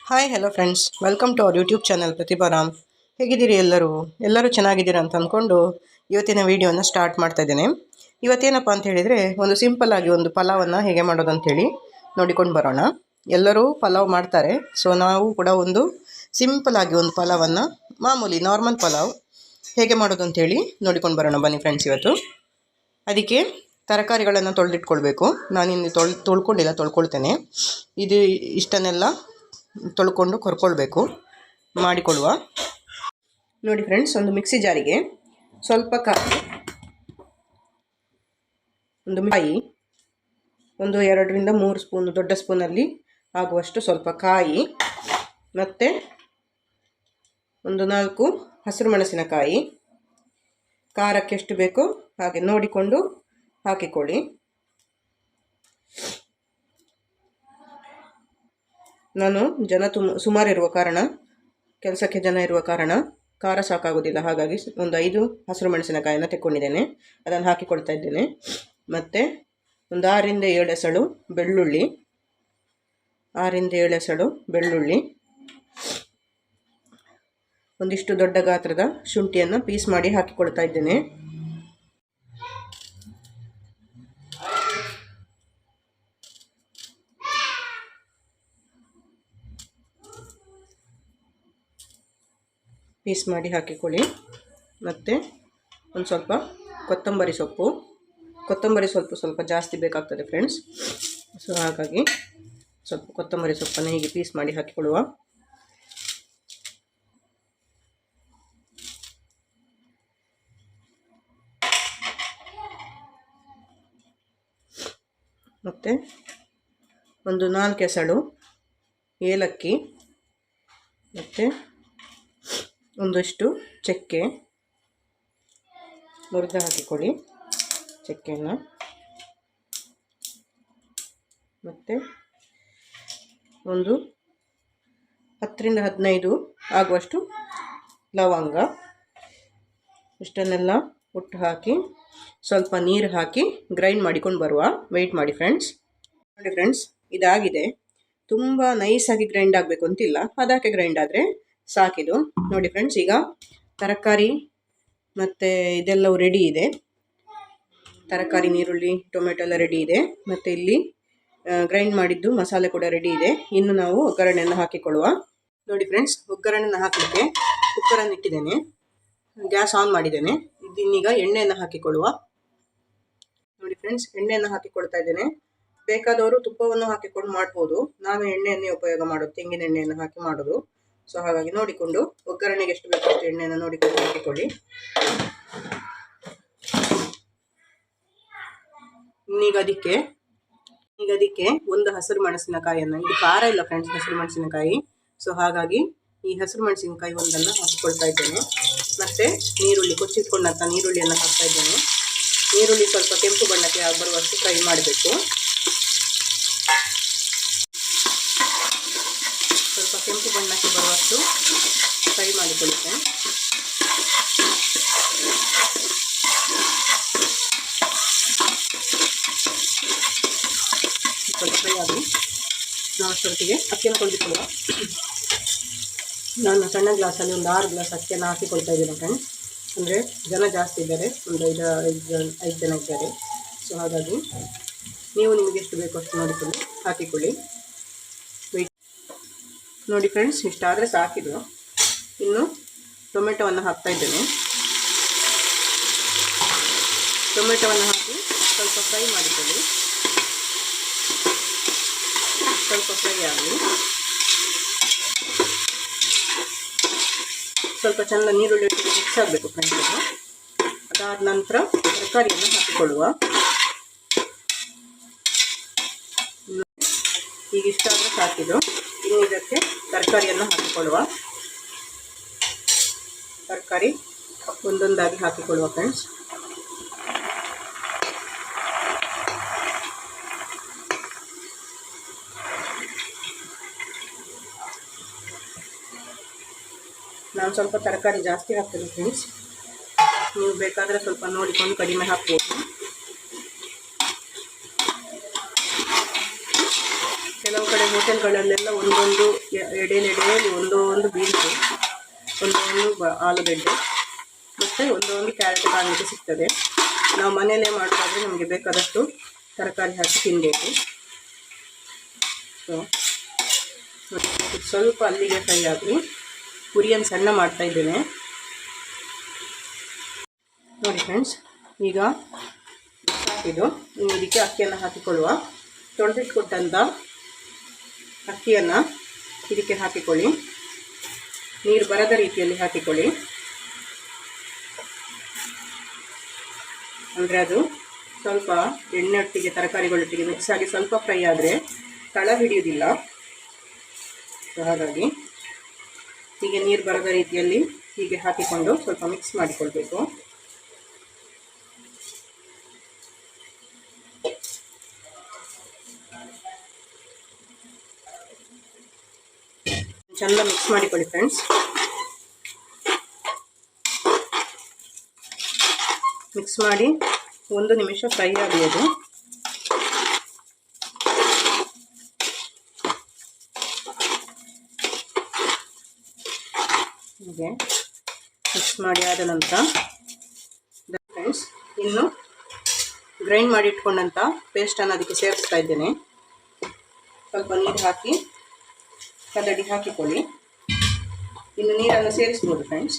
Hi hello friends, welcome to our YouTube channel Pratibharam. ಹೇಗಿದ್ದೀರಿ ಎಲ್ಲರೂ ಚೆನ್ನಾಗಿದ್ದೀರಾ ಅಂತ ಅಂದ್ಕೊಂಡು ಇವತ್ತಿನ ವೀಡಿಯೋನ ಸ್ಟಾರ್ಟ್ ಮಾಡ್ತಾ ಇದ್ದೇನೆ. ಇವತ್ತೇನಪ್ಪ ಅಂತ ಹೇಳಿದರೆ, ಒಂದು ಸಿಂಪಲ್ ಆಗಿ ಒಂದು ಪಲಾವನ್ನು ಹೇಗೆ ಮಾಡೋದು ಅಂತೇಳಿ ನೋಡಿಕೊಂಡು ಬರೋಣ. ಎಲ್ಲರೂ ಪಲಾವ್ ಮಾಡ್ತಾರೆ, ಸೊ ನಾವು ಕೂಡ ಒಂದು ಸಿಂಪಲ್ ಆಗಿ ಒಂದು ಪಲಾವನ್ನು, ಮಾಮೂಲಿ ನಾರ್ಮಲ್ ಪಲಾವ್ ಹೇಗೆ ಮಾಡೋದು ಅಂತೇಳಿ ನೋಡಿಕೊಂಡು ಬರೋಣ ಬನ್ನಿ ಫ್ರೆಂಡ್ಸ್. ಇವತ್ತು ಅದಕ್ಕೆ ತರಕಾರಿಗಳನ್ನು ತೊಳೆದಿಟ್ಕೊಳ್ಬೇಕು. ನಾನಿನ್ನು ತೊಳ್ಕೊಂಡಿಲ್ಲ, ತೊಳ್ಕೊಳ್ತೇನೆ. ಇದು ಇಷ್ಟನ್ನೆಲ್ಲ ತೊಳ್ಕೊಂಡು ಕೊರ್ಕೊಳ್ಬೇಕು, ಮಾಡಿಕೊಳ್ಳುವ. ನೋಡಿ ಫ್ರೆಂಡ್ಸ್, ಒಂದು ಮಿಕ್ಸಿ ಜಾರಿಗೆ ಸ್ವಲ್ಪ ಒಂದು ಕಾಯಿ, ಒಂದು 2ರಿಂದ 3 ಸ್ಪೂನ್, ದೊಡ್ಡ ಸ್ಪೂನಲ್ಲಿ ಆಗುವಷ್ಟು ಸ್ವಲ್ಪ ಕಾಯಿ, ಮತ್ತು ಒಂದು 4 ಹಸಿರು ಮೆಣಸಿನಕಾಯಿ, ಖಾರಕ್ಕೆ ಎಷ್ಟು ಬೇಕೋ ಹಾಗೆ ನೋಡಿಕೊಂಡು ಹಾಕಿಕೊಳ್ಳಿ. ನಾನು ಸುಮಾರು ಇರುವ ಕಾರಣ, ಕೆಲಸಕ್ಕೆ ಜನ ಇರುವ ಕಾರಣ ಖಾರ ಸಾಕಾಗೋದಿಲ್ಲ, ಹಾಗಾಗಿ ಒಂದು 5 ಹಸಿರು ಮೆಣಸಿನಕಾಯಿನ ತೆಕ್ಕೊಂಡಿದ್ದೇನೆ. ಅದನ್ನು ಹಾಕಿಕೊಳ್ತಾ ಇದ್ದೇನೆ. ಮತ್ತು ಒಂದು 6ರಿಂದ 7 ಎಸಳು ಬೆಳ್ಳುಳ್ಳಿ, 6ರಿಂದ 7 ಎಸಳು ಬೆಳ್ಳುಳ್ಳಿ, ಒಂದಿಷ್ಟು ದೊಡ್ಡ ಗಾತ್ರದ ಶುಂಠಿಯನ್ನು ಪೀಸ್ ಮಾಡಿ ಹಾಕಿಕೊಳ್ತಾ ಇದ್ದೇನೆ. ಪೀಸ್ ಮಾಡಿ ಹಾಕಿಕೊಳ್ಳಿ. ಮತ್ತು ಒಂದು ಸ್ವಲ್ಪ ಕೊತ್ತಂಬರಿ ಸೊಪ್ಪು ಸ್ವಲ್ಪ ಜಾಸ್ತಿ ಬೇಕಾಗ್ತದೆ ಫ್ರೆಂಡ್ಸ್, ಸೊ ಹಾಗಾಗಿ ಸ್ವಲ್ಪ ಕೊತ್ತಂಬರಿ ಸೊಪ್ಪನ್ನು ಹೀಗೆ ಪೀಸ್ ಮಾಡಿ ಹಾಕಿಕೊಳ್ಳುವ. ಮತ್ತು ಒಂದು 4 ಎಸಳು ಏಲಕ್ಕಿ, ಮತ್ತು ಒಂದಷ್ಟು ಚಕ್ಕೆ ಮುರಿದು ಹಾಕಿಕೊಳ್ಳಿ, ಚಕ್ಕೆಯನ್ನು. ಮತ್ತು ಒಂದು 10ರಿಂದ 15 ಆಗುವಷ್ಟು ಲವಂಗ. ಇಷ್ಟನ್ನೆಲ್ಲ ಒಟ್ಟು ಹಾಕಿ ಸ್ವಲ್ಪ ನೀರು ಹಾಕಿ ಗ್ರೈಂಡ್ ಮಾಡಿಕೊಂಡು ಬರುವ. ವೆಯ್ಟ್ ಮಾಡಿ ಫ್ರೆಂಡ್ಸ್. ನೋಡಿ ಫ್ರೆಂಡ್ಸ್, ಇದಾಗಿದೆ. ತುಂಬ ನೈಸಾಗಿ ಗ್ರೈಂಡ್ ಆಗಬೇಕು ಅಂತಿಲ್ಲ, ಅದಕ್ಕೆ ಗ್ರೈಂಡ್ ಆದರೆ ಸಾಕಿದು. ನೋಡಿ ಫ್ರೆಂಡ್ಸ್, ಈಗ ತರಕಾರಿ ಮತ್ತು ಇದೆಲ್ಲವೂ ರೆಡಿ ಇದೆ. ತರಕಾರಿ, ನೀರುಳ್ಳಿ, ಟೊಮೆಟೊ ಎಲ್ಲ ರೆಡಿ ಇದೆ. ಮತ್ತು ಇಲ್ಲಿ ಗ್ರೈಂಡ್ ಮಾಡಿದ್ದು ಮಸಾಲೆ ಕೂಡ ರೆಡಿ ಇದೆ. ಇನ್ನು ನಾವು ಒಗ್ಗರಣೆಯನ್ನು ಹಾಕಿಕೊಳ್ಳುವ. ನೋಡಿ ಫ್ರೆಂಡ್ಸ್, ಒಗ್ಗರಣೆಯನ್ನು ಹಾಕಲಿಕ್ಕೆ ಕುಕ್ಕರನ್ನು ಇಟ್ಟಿದ್ದೇನೆ, ಗ್ಯಾಸ್ ಆನ್ ಮಾಡಿದ್ದೇನೆ. ಇದನ್ನೀಗ ಎಣ್ಣೆಯನ್ನು ಹಾಕಿಕೊಳ್ಳುವ. ನೋಡಿ ಫ್ರೆಂಡ್ಸ್, ಎಣ್ಣೆಯನ್ನು ಹಾಕಿಕೊಳ್ತಾ ಇದ್ದೇನೆ. ಬೇಕಾದವರು ತುಪ್ಪವನ್ನು ಹಾಕಿಕೊಂಡು ಮಾಡ್ಬೋದು. ನಾನು ಎಣ್ಣೆಯನ್ನೇ ಉಪಯೋಗ ಮಾಡೋದು, ತೆಂಗಿನ ಎಣ್ಣೆಯನ್ನು ಹಾಕಿ ಮಾಡೋದು. ಸೊ ಹಾಗಾಗಿ ನೋಡಿಕೊಂಡು ಒಗ್ಗರಣೆಗೆ ಎಷ್ಟು ಬೇಕೋ ಅಷ್ಟು ಎಣ್ಣೆಯನ್ನು ನೋಡಿಕೊಂಡು ಹಾಕಿಕೊಳ್ಳಿ. ಈಗ ಅದಕ್ಕೆ ಒಂದು ಹಸಿರು ಮೆಣಸಿನಕಾಯಿಯನ್ನು, ಇದು ಖಾರ ಇಲ್ಲ ಫ್ರೆಂಡ್ಸ್ ಹಸಿರು ಮೆಣಸಿನಕಾಯಿ, ಸೊ ಹಾಗಾಗಿ ಈ ಹಸಿರು ಮೆಣಸಿನಕಾಯಿ ಒಂದನ್ನು ಹಾಕಿಕೊಳ್ತಾ ಇದ್ದೇನೆ. ಮತ್ತು ನೀರುಳ್ಳಿ, ಕೊಚ್ಚಿಟ್ಕೊಂಡಂಥ ನೀರುಳ್ಳಿಯನ್ನು ಹಾಕ್ತಾ ಇದ್ದೇನೆ. ನೀರುಳ್ಳಿ ಸ್ವಲ್ಪ ಕೆಂಪು ಬಣ್ಣಕ್ಕೆ ಬರುವಷ್ಟು ಫ್ರೈ ಮಾಡಬೇಕು. ಸ್ವಲ್ಪ ಕೆಂಪು ಬಣ್ಣಕ್ಕೆ ಬರುವಷ್ಟು ಫ್ರೈ ಮಾಡಿಕೊಳ್ಳುತ್ತೇನೆ. ಸ್ವಲ್ಪ ಫ್ರೈ ಆಗಿ ನಾವು ಅಷ್ಟೊತ್ತಿಗೆ ಅಕ್ಕಿಯನ್ನು ಕೊಂಡಿಕೊಳ್ಳುವ. ನಾನು ಸಣ್ಣ ಗ್ಲಾಸಲ್ಲಿ ಒಂದು 6 ಗ್ಲಾಸ್ ಅಕ್ಕಿಯನ್ನು ಹಾಕಿಕೊಳ್ತಾ ಇದ್ದೀನಿ ಫ್ರೆಂಡ್ಸ್. ಅಂದರೆ ಜನ ಜಾಸ್ತಿ ಇದ್ದಾರೆ, ಒಂದು 5 ಜನ ಇದ್ದಾರೆ. ಸೊ ಹಾಗಾಗಿ ನೀವು ನಿಮಗೆ ಎಷ್ಟು ಬೇಕೋ ಅಷ್ಟು ನೋಡಿಕೊಂಡು ಹಾಕಿಕೊಳ್ಳಿ. ನೋಡಿ ಫ್ರೆಂಡ್ಸ್, ಇಷ್ಟಾದರೆ ಸಾಕಿದು. ಇನ್ನು ಟೊಮೆಟೊವನ್ನು ಹಾಕ್ತಾ ಇದ್ದೇನೆ. ಟೊಮೆಟೊವನ್ನು ಹಾಕಿ ಸ್ವಲ್ಪ ಫ್ರೈ ಮಾಡಿಕೊಳ್ಳಿ. ಸ್ವಲ್ಪ ಫ್ರೈ ಆಗಲಿ, ಸ್ವಲ್ಪ ಚೆಂದ ನೀರುಳ್ಳಿ ಮಿಕ್ಸ್ ಆಗಬೇಕು ಫ್ರೆಂಡ್ಸ್. ಅದಾದ ನಂತರ ತರಕಾರಿಯನ್ನು ಹಾಕಿಕೊಳ್ಳುವ. ಈಗ ಇಷ್ಟಾದರೆ ಸಾಕಿದು. ಇನ್ನು ಇದಕ್ಕೆ ತರಕಾರಿಯನ್ನು ಹಾಕಿಕೊಳ್ಳುವ. ತರಕಾರಿ ಒಂದೊಂದಾಗಿ ಹಾಕಿಕೊಳ್ಳುವ ಫ್ರೆಂಡ್ಸ್. ನಾನು ಸ್ವಲ್ಪ ತರಕಾರಿ ಜಾಸ್ತಿ ಹಾಕ್ತೇನೆ ಫ್ರೆಂಡ್ಸ್, ನೀವು ಬೇಕಾದರೆ ಸ್ವಲ್ಪ ನೋಡಿಕೊಂಡು ಕಡಿಮೆ ಹಾಕ್ಬೋದು. ಕೆಲವು ಕಡೆ ಹಾಸ್ಟೆಲ್ಗಳಲ್ಲೆಲ್ಲ ಒಂದೊಂದು ಎಡೆಯಲ್ಲಿ ಒಂದೊಂದು ಬೀನ್ಸು, ಒಂದೊಂದು ಆಲೂಗಡ್ಡೆ ಮತ್ತು ಒಂದೊಂದು ಕ್ಯಾರೆಟ್ ಕಾಣಲಿಕ್ಕೆ ಸಿಗ್ತದೆ. ನಾವು ಮನೆಯಲ್ಲೇ ಮಾಡೋದಾದರೆ ನಮಗೆ ಬೇಕಾದಷ್ಟು ತರಕಾರಿ ಹಾಕಿ ತಿನ್ನಬೇಕು. ಸೊ ಸ್ವಲ್ಪ ಅಲ್ಲಿಗೆ ಫ್ರೈ ಆಗಲಿ. ಪುರಿಯನ್ನು ಸಣ್ಣ ಮಾಡ್ತಾ ಇದ್ದೇನೆ ನೋಡಿ ಫ್ರೆಂಡ್ಸ್. ಈಗ ಸಾಕಿದು, ಇನ್ನು ಇದಕ್ಕೆ ಅಕ್ಕಿಯನ್ನು ಹಾಕಿಕೊಳ್ಳುವ. ತೊಳೆದಿಟ್ಕೊಟ್ಟಂಥ ಅಕ್ಕಿಯನ್ನು ಇದಕ್ಕೆ ಹಾಕಿಕೊಳ್ಳಿ. ನೀರು ಬರದ ರೀತಿಯಲ್ಲಿ ಹಾಕಿಕೊಳ್ಳಿ, ಅಂದರೆ ಅದು ಸ್ವಲ್ಪ ಎಣ್ಣೆಯೊಟ್ಟಿಗೆ ತರಕಾರಿಗಳೊಟ್ಟಿಗೆ ಮಿಕ್ಸ್ ಆಗಿ ಸ್ವಲ್ಪ ಫ್ರೈ ಆದರೆ ತಳ ಹಿಡಿಯುವುದಿಲ್ಲ. ಸೊ ಹಾಗಾಗಿ ಹೀಗೆ ನೀರು ಬರದ ರೀತಿಯಲ್ಲಿ ಹೀಗೆ ಹಾಕಿಕೊಂಡು ಸ್ವಲ್ಪ ಮಿಕ್ಸ್ ಮಾಡಿಕೊಳ್ಬೇಕು. ಚೆಂದ ಮಿಕ್ಸ್ ಮಾಡಿಕೊಳ್ಳಿ ಫ್ರೆಂಡ್ಸ್. ಮಿಕ್ಸ್ ಮಾಡಿ 1 ನಿಮಿಷ ಫ್ರೈ ಆಗಬೇಕು. ಹೀಗೆ ಮಿಕ್ಸ್ ಮಾಡಿ ಆದ ನಂತರ ಫ್ರೆಂಡ್ಸ್ ಇನ್ನು ಗ್ರೈಂಡ್ ಮಾಡಿ ಇಟ್ಕೊಂಡಂಥ ಪೇಸ್ಟನ್ನು ಅದಕ್ಕೆ ಸೇರಿಸ್ತಾ ಇದ್ದೇನೆ. ಸ್ವಲ್ಪ ನೀರು ಹಾಕಿ ಕದಡಿ ಹಾಕಿಕೊಳ್ಳಿ. ಇನ್ನು ನೀರನ್ನು ಸೇರಿಸ್ಬೋದು ಫ್ರೆಂಡ್ಸ್.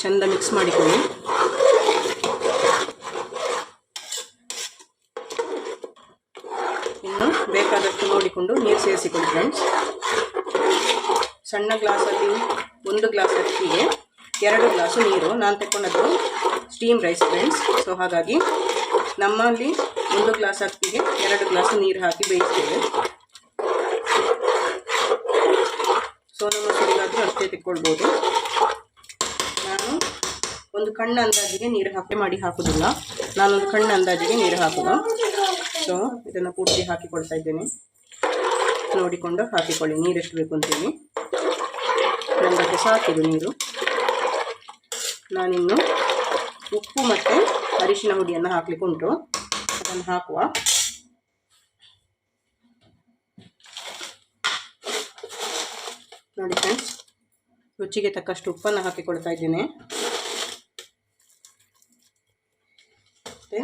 ಚೆಂದ ಮಿಕ್ಸ್ ಮಾಡಿಕೊಳ್ಳಿ. ಇನ್ನು ಬೇಕಾದಷ್ಟು ನೋಡಿಕೊಂಡು ನೀರು ಸೇರಿಸಿಕೊಳ್ಳಿ ಫ್ರೆಂಡ್ಸ್. ಸಣ್ಣ ಗ್ಲಾಸಲ್ಲಿ 1 ಗ್ಲಾಸ್ ಅಕ್ಕಿಗೆ 2 ಗ್ಲಾಸು ನೀರು. ನಾನು ತಗೊಂಡದ್ದು ಸ್ಟೀಮ್ ರೈಸ್ ಫ್ರೆಂಡ್ಸ್. ಸೊ ಹಾಗಾಗಿ ನಮ್ಮಲ್ಲಿ 1 ಗ್ಲಾಸ್ ಅಕ್ಕಿಗೆ 2 ಗ್ಲಾಸು ನೀರು ಹಾಕಿ ಬೇಯಿಸ್ತೇವೆ. ಸೋನಾ ಮಸೂರಿಗಾದರೂ ಅಷ್ಟೇ ತೆಕ್ಕೊಳ್ಬೋದು. ನಾನು ಒಂದು ಕಣ್ಣು ಅಂದಾಜಿಗೆ ನೀರು ಮಾಡಿ ಹಾಕೋದಿಲ್ಲ. ನಾನೊಂದು ಕಣ್ಣು ಅಂದಾಜಿಗೆ ನೀರು ಹಾಕೋದು. ಸೊ ಇದನ್ನು ಪೂರ್ತಿ ಹಾಕಿಕೊಳ್ತಾ ಇದ್ದೇನೆ. ನೋಡಿಕೊಂಡು ಹಾಕಿಕೊಳ್ಳಿ ನೀರು ಎಷ್ಟು ಬೇಕು ಅಂತೇಳಿ. ನಮಗೆ ಸಾಕಿದು ನೀರು. ನಾನಿನ್ನು ಉಪ್ಪು ಮತ್ತು ಅರಿಶಿನ ಹುಡಿಯನ್ನು ಹಾಕಲಿಕ್ಕೆ ಉಂಟು, ಅದನ್ನು ಹಾಕುವ. ನೋಡಿ ಫ್ರೆಂಡ್ಸ್, ರುಚಿಗೆ ತಕ್ಕಷ್ಟು ಉಪ್ಪನ್ನು ಹಾಕಿಕೊಳ್ತಾ ಇದ್ದೇನೆ. ಮತ್ತು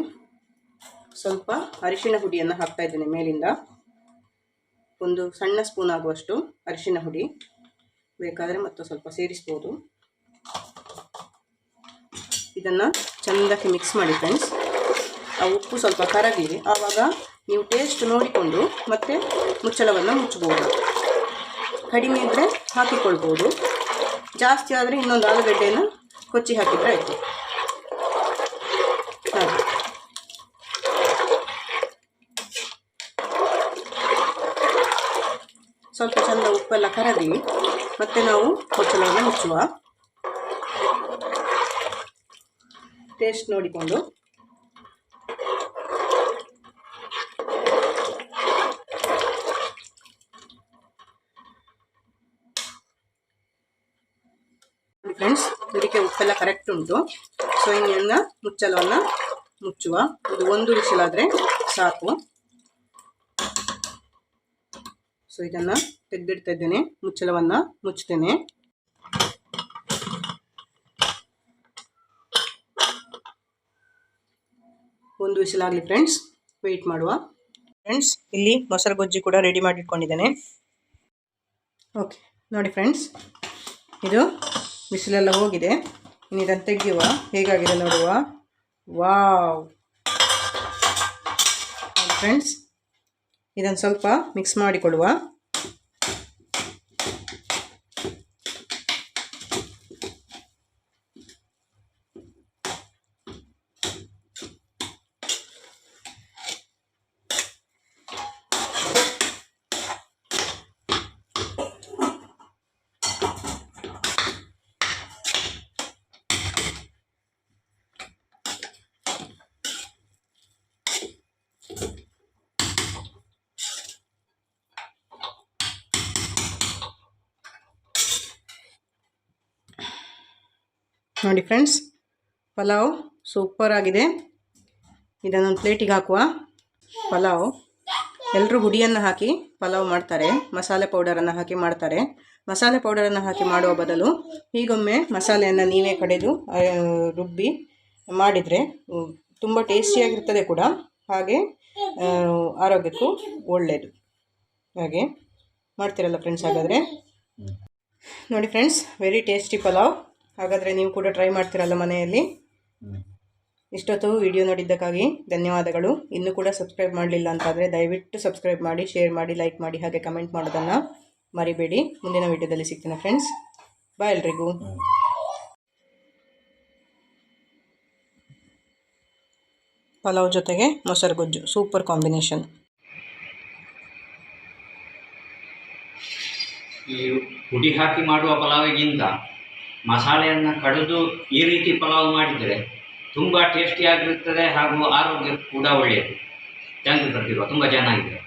ಸ್ವಲ್ಪ ಅರಿಶಿನ ಹುಡಿಯನ್ನು ಹಾಕ್ತಾ ಇದ್ದೇನೆ ಮೇಲಿಂದ. 1 ಸಣ್ಣ ಸ್ಪೂನ್ ಆಗುವಷ್ಟು ಅರಿಶಿನ ಹುಡಿ, ಬೇಕಾದರೆ ಮತ್ತು ಸ್ವಲ್ಪ ಸೇರಿಸ್ಬೋದು. ಇದನ್ನು ಚೆಂದಕ್ಕೆ ಮಿಕ್ಸ್ ಮಾಡಿ ಫ್ರೆಂಡ್ಸ್. ಆ ಉಪ್ಪು ಸ್ವಲ್ಪ ಕರಗಲಿ, ಆವಾಗ ನೀವು ಟೇಸ್ಟ್ ನೋಡಿಕೊಂಡು ಮತ್ತೆ ಮುಚ್ಚಳವನ್ನು ಮುಚ್ಚಬಹುದು. ಕಡಿಮೆ ಇದ್ದರೆ ಹಾಕಿಕೊಳ್ಬೋದು, ಜಾಸ್ತಿ ಆದರೆ ಇನ್ನೊಂದು ಆಲೂಗಡ್ಡೆಯನ್ನು ಕೊಚ್ಚಿ ಹಾಕಿದರೆ ಆಯಿತು. ಹಾಗೆ ಸ್ವಲ್ಪ ಚೆಂದ ಉಪ್ಪೆಲ್ಲ ಕರಗಲಿ, ಮತ್ತೆ ನಾವು ಮುಚ್ಚಳವನ್ನು ಮುಚ್ಚುವ. ಟೇಸ್ಟ್ ನೋಡಿಕೊಂಡು ಫ್ರೆಂಡ್ಸ್, ಇದಕ್ಕೆ ಉಪ್ಪೆಲ್ಲ ಕರೆಕ್ಟ್ ಉಂಟು. ಸೊ ಇನ್ನೇನು ಮುಚ್ಚಳವನ್ನು ಮುಚ್ಚುವ. ಇದು 1 ವಿಷಲಾದರೆ ಸಾಕು. ಸೊ ಇದನ್ನು ತೆಗೆದಿಡ್ತಾ ಇದ್ದೇನೆ, ಮುಚ್ಚಳವನ್ನು ಮುಚ್ತೇನೆ. ಒಂದು ವಿಷಲಾಗಲಿ ಫ್ರೆಂಡ್ಸ್, ವೆಯ್ಟ್ ಮಾಡುವ. ಫ್ರೆಂಡ್ಸ್, ಇಲ್ಲಿ ಮೊಸರು ಗೊಜ್ಜಿ ಕೂಡ ರೆಡಿ ಮಾಡಿ ಇಟ್ಕೊಂಡಿದ್ದೇನೆ. ಓಕೆ ನೋಡಿ ಫ್ರೆಂಡ್ಸ್, ಇದು ಬಿಸಿಲೆಲ್ಲ ಹೋಗಿದೆ. ಇನ್ನು ಇದನ್ನು ತೆಗೆಯುವ. ಹೇಗಾಗಿದೆ ನೋಡುವ. ವಾವ್ ಫ್ರೆಂಡ್ಸ್, ಇದನ್ನು ಸ್ವಲ್ಪ ಮಿಕ್ಸ್ ಮಾಡಿಕೊಳ್ಳುವ. ನೋಡಿ ಫ್ರೆಂಡ್ಸ್, ಪಲಾವ್ ಸೂಪರ್ ಆಗಿದೆ. ಇದನ್ನೊಂದು ಪ್ಲೇಟಿಗೆ ಹಾಕುವ. ಪಲಾವ್ ಎಲ್ಲರೂ ಹುಡಿಯನ್ನು ಹಾಕಿ ಪಲಾವ್ ಮಾಡ್ತಾರೆ, ಮಸಾಲೆ ಪೌಡರನ್ನು ಹಾಕಿ ಮಾಡ್ತಾರೆ. ಮಸಾಲೆ ಪೌಡರನ್ನು ಹಾಕಿ ಮಾಡುವ ಬದಲು ಹೀಗೊಮ್ಮೆ ಮಸಾಲೆಯನ್ನು ನೀವೇ ಕಡೆದು ರುಬ್ಬಿ ಮಾಡಿದರೆ ತುಂಬ ಟೇಸ್ಟಿಯಾಗಿರ್ತದೆ ಕೂಡ, ಹಾಗೆ ಆರೋಗ್ಯಕ್ಕೂ ಒಳ್ಳೆಯದು. ಹಾಗೆ ಮಾಡ್ತೀರಲ್ಲ ಫ್ರೆಂಡ್ಸ್? ಹಾಗಾದರೆ ನೋಡಿ ಫ್ರೆಂಡ್ಸ್, ವೆರಿ ಟೇಸ್ಟಿ ಪಲಾವ್. ಹಾಗಾದರೆ ನೀವು ಕೂಡ ಟ್ರೈ ಮಾಡ್ತೀರಲ್ಲ ಮನೆಯಲ್ಲಿ? ಇಷ್ಟೊತ್ತು ವಿಡಿಯೋ ನೋಡಿದ್ದಕ್ಕಾಗಿ ಧನ್ಯವಾದಗಳು. ಇನ್ನೂ ಕೂಡ ಸಬ್ಸ್ಕ್ರೈಬ್ ಮಾಡಲಿಲ್ಲ ಅಂತಾದರೆ ದಯವಿಟ್ಟು ಸಬ್ಸ್ಕ್ರೈಬ್ ಮಾಡಿ, ಶೇರ್ ಮಾಡಿ, ಲೈಕ್ ಮಾಡಿ, ಹಾಗೆ ಕಮೆಂಟ್ ಮಾಡೋದನ್ನು ಮರಿಬೇಡಿ. ಮುಂದಿನ ವಿಡಿಯೋದಲ್ಲಿ ಸಿಗ್ತೀನಿ ಫ್ರೆಂಡ್ಸ್. ಬಾಯ್ ಎಲ್ರಿಗೂ. ಪಲಾವ್ ಜೊತೆಗೆ ಮೊಸರು ಗೊಜ್ಜು ಸೂಪರ್ ಕಾಂಬಿನೇಷನ್. ಈ ಹುಡಿ ಹಾಕಿ ಮಾಡುವ ಪಲಾವಿಗಿಂತ ಮಸಾಲೆಯನ್ನು ಕಡಿದು ಈ ರೀತಿ ಪಲಾವ್ ಮಾಡಿದರೆ ತುಂಬ ಟೇಸ್ಟಿಯಾಗಿರುತ್ತದೆ ಹಾಗೂ ಆರೋಗ್ಯಕ್ಕೆ ಕೂಡ ಒಳ್ಳೆಯದು. ಥ್ಯಾಂಕ್ ಯು ಪ್ರತಿಭಾ, ತುಂಬ ಚೆನ್ನಾಗಿದೆ.